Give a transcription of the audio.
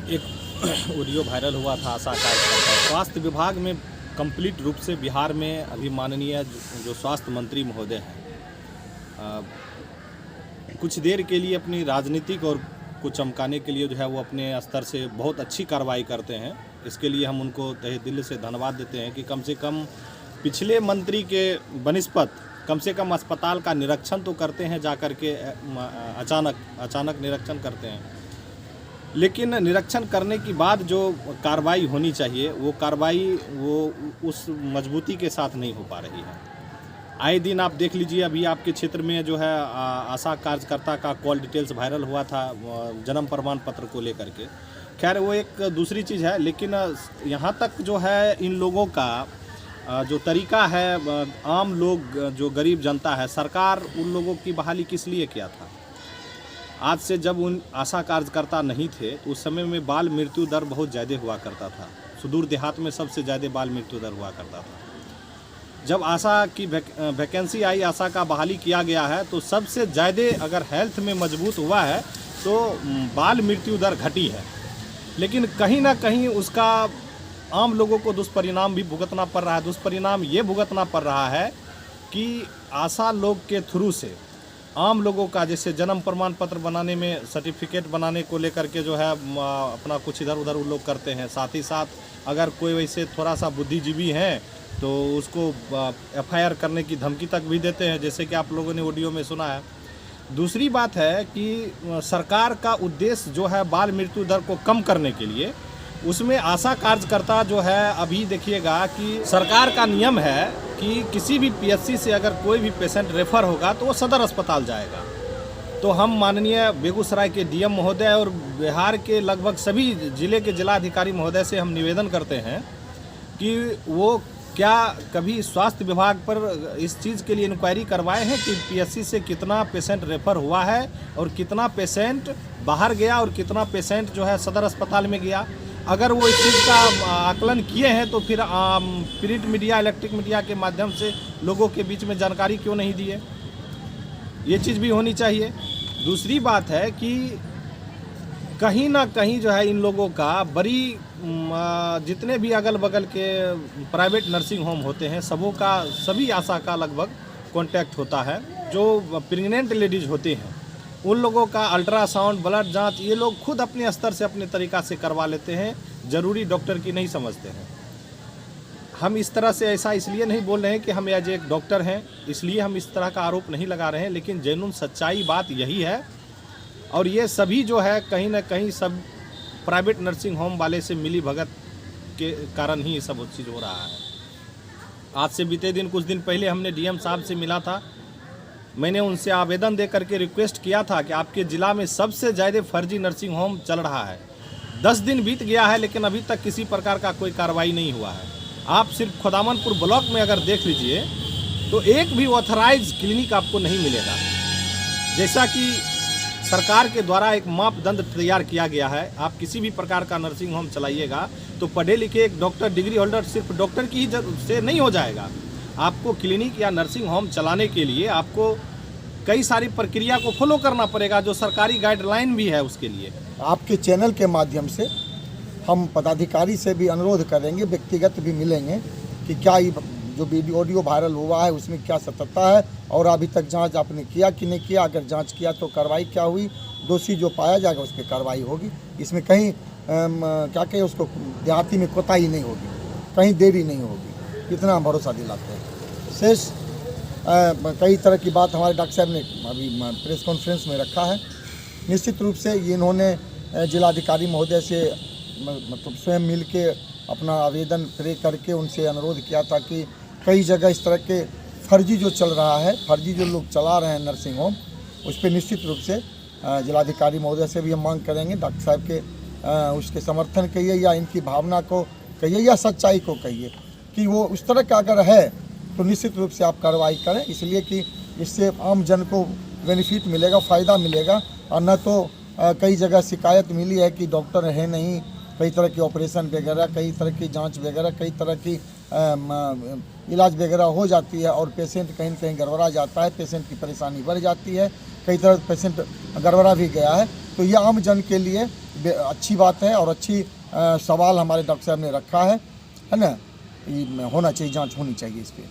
एक audio viral हुआ था आशा कार्यकर्ता। स्वास्थ्य विभाग में कंप्लीट रूप से बिहार में अभी माननीय जो स्वास्थ्य मंत्री महोदय हैं, कुछ देर के लिए अपनी राजनीतिक और को चमकाने के लिए जो है वो अपने स्तर से बहुत अच्छी कार्रवाई करते हैं। इसके लिए हम उनको तहे दिल से धन्यवाद देते हैं कि कम से कम पिछले मंत्री के बनिस्पत कम से कम अस्पताल का निरीक्षण तो करते हैं, जा कर के अचानक निरीक्षण करते हैं, लेकिन निरीक्षण करने के बाद जो कार्रवाई होनी चाहिए वो कार्रवाई वो उस मजबूती के साथ नहीं हो पा रही है। आए दिन आप देख लीजिए, अभी आपके क्षेत्र में जो है आशा कार्यकर्ता का कॉल डिटेल्स वायरल हुआ था जन्म प्रमाण पत्र को लेकर के। खैर वो एक दूसरी चीज़ है, लेकिन यहाँ तक जो है इन लोगों का जो तरीका है, आम लोग जो गरीब जनता है, सरकार उन लोगों की बहाली किस लिए किया था? आज से जब उन आशा कार्यकर्ता नहीं थे तो उस समय में बाल मृत्यु दर बहुत ज़्यादा हुआ करता था। सुदूर देहात में सबसे ज़्यादा बाल मृत्यु दर हुआ करता था। जब आशा की वैकेंसी आई, आशा का बहाली किया गया है, तो सबसे ज़्यादा अगर हेल्थ में मजबूत हुआ है तो बाल मृत्यु दर घटी है। लेकिन कहीं ना कहीं उसका आम लोगों को दुष्परिणाम भी भुगतना पड़ रहा है। दुष्परिणाम ये भुगतना पड़ रहा है कि आशा लोग के थ्रू से आम लोगों का, जैसे जन्म प्रमाण पत्र बनाने में, सर्टिफिकेट बनाने को लेकर के जो है अपना कुछ इधर उधर वो लोग करते हैं। साथ ही साथ अगर कोई वैसे थोड़ा सा बुद्धिजीवी हैं तो उसको एफआईआर करने की धमकी तक भी देते हैं, जैसे कि आप लोगों ने ऑडियो में सुना है। दूसरी बात है कि सरकार का उद्देश्य जो है बाल मृत्यु दर को कम करने के लिए, उसमें आशा कार्यकर्ता जो है, अभी देखिएगा कि सरकार का नियम है कि किसी भी पीएचसी से अगर कोई भी पेशेंट रेफर होगा तो वो सदर अस्पताल जाएगा। तो हम माननीय बेगूसराय के डीएम महोदय और बिहार के लगभग सभी जिले के जिलाधिकारी महोदय से हम निवेदन करते हैं कि वो क्या कभी स्वास्थ्य विभाग पर इस चीज़ के लिए इंक्वायरी करवाए हैं कि पीएचसी से कितना पेशेंट रेफर हुआ है और कितना पेशेंट बाहर गया और कितना पेशेंट जो है सदर अस्पताल में गया। अगर वो इस चीज़ का आकलन किए हैं तो फिर प्रिंट मीडिया, इलेक्ट्रिक मीडिया के माध्यम से लोगों के बीच में जानकारी क्यों नहीं दी है? ये चीज़ भी होनी चाहिए। दूसरी बात है कि कहीं ना कहीं जो है इन लोगों का बड़ी जितने भी अगल बगल के प्राइवेट नर्सिंग होम होते हैं सभी आशा का लगभग कांटेक्ट होता है। जो प्रेग्नेंट लेडीज़ होती हैं उन लोगों का अल्ट्रासाउंड, ब्लड जांच ये लोग खुद अपने स्तर से अपने तरीक़ा से करवा लेते हैं, ज़रूरी डॉक्टर की नहीं समझते हैं। हम इस तरह से ऐसा इसलिए नहीं बोल रहे हैं कि हम एज एक डॉक्टर हैं, इसलिए हम इस तरह का आरोप नहीं लगा रहे हैं, लेकिन जेन्युइन सच्चाई बात यही है। और ये सभी जो है कहीं ना कहीं सब प्राइवेट नर्सिंग होम वाले से मिली भगत के कारण ही ये सब चीज़ हो रहा है। आज से बीते दिन कुछ दिन पहले हमने डीएम साहब से मिला था। मैंने उनसे आवेदन दे करके रिक्वेस्ट किया था कि आपके ज़िला में सबसे ज़्यादा फर्जी नर्सिंग होम चल रहा है। 10 दिन बीत गया है लेकिन अभी तक किसी प्रकार का कोई कार्रवाई नहीं हुआ है। आप सिर्फ खुदामनपुर ब्लॉक में अगर देख लीजिए तो एक भी ऑथराइज क्लिनिक आपको नहीं मिलेगा। जैसा कि सरकार के द्वारा एक मापदंड तैयार किया गया है, आप किसी भी प्रकार का नर्सिंग होम चलाइएगा तो पढ़े लिखे एक डॉक्टर, डिग्री होल्डर सिर्फ डॉक्टर की ही से नहीं हो जाएगा। आपको क्लिनिक या नर्सिंग होम चलाने के लिए आपको कई सारी प्रक्रिया को फॉलो करना पड़ेगा, जो सरकारी गाइडलाइन भी है उसके लिए। आपके चैनल के माध्यम से हम पदाधिकारी से भी अनुरोध करेंगे, व्यक्तिगत भी मिलेंगे कि क्या ये जो वीडियो ऑडियो वायरल हुआ है उसमें क्या सत्यता है और अभी तक जांच आपने किया कि नहीं किया। अगर जांच किया तो कार्रवाई क्या हुई, दोषी जो पाया जाएगा उस पर कार्रवाई होगी। इसमें कहीं क्या कहें उसको देहाती में कोताही नहीं होगी, कहीं देरी नहीं होगी, इतना हम भरोसा दिलाते हैं। शेष कई तरह की बात हमारे डॉक्टर साहब ने अभी प्रेस कॉन्फ्रेंस में रखा है। निश्चित रूप से ये इन्होंने जिलाधिकारी महोदय से मतलब स्वयं मिल के अपना आवेदन प्रे करके उनसे अनुरोध किया था कि कई जगह इस तरह के फर्जी जो चल रहा है, फर्जी जो लोग चला रहे हैं नर्सिंग होम, उस पर निश्चित रूप से जिलाधिकारी महोदय से भी हम मांग करेंगे। डॉक्टर साहब के उसके समर्थन कहिए या इनकी भावना को कहिए या सच्चाई को कहिए कि वो उस तरह का अगर है तो निश्चित रूप से आप कार्रवाई करें, इसलिए कि इससे आम जन को बेनिफिट मिलेगा, फ़ायदा मिलेगा। और न तो कई जगह शिकायत मिली है कि डॉक्टर है नहीं, कई तरह के ऑपरेशन वगैरह, कई तरह की जांच वगैरह, कई तरह की इलाज वगैरह हो जाती है और पेशेंट कहीं न कहीं गड़बड़ा जाता है, पेशेंट की परेशानी बढ़ जाती है, कई तरह पेशेंट गड़बड़ा भी गया है। तो ये आम जन के लिए अच्छी बात है और अच्छी सवाल हमारे डॉक्टर साहब ने रखा है ना। ये होना चाहिए, जांच होनी चाहिए इस पर।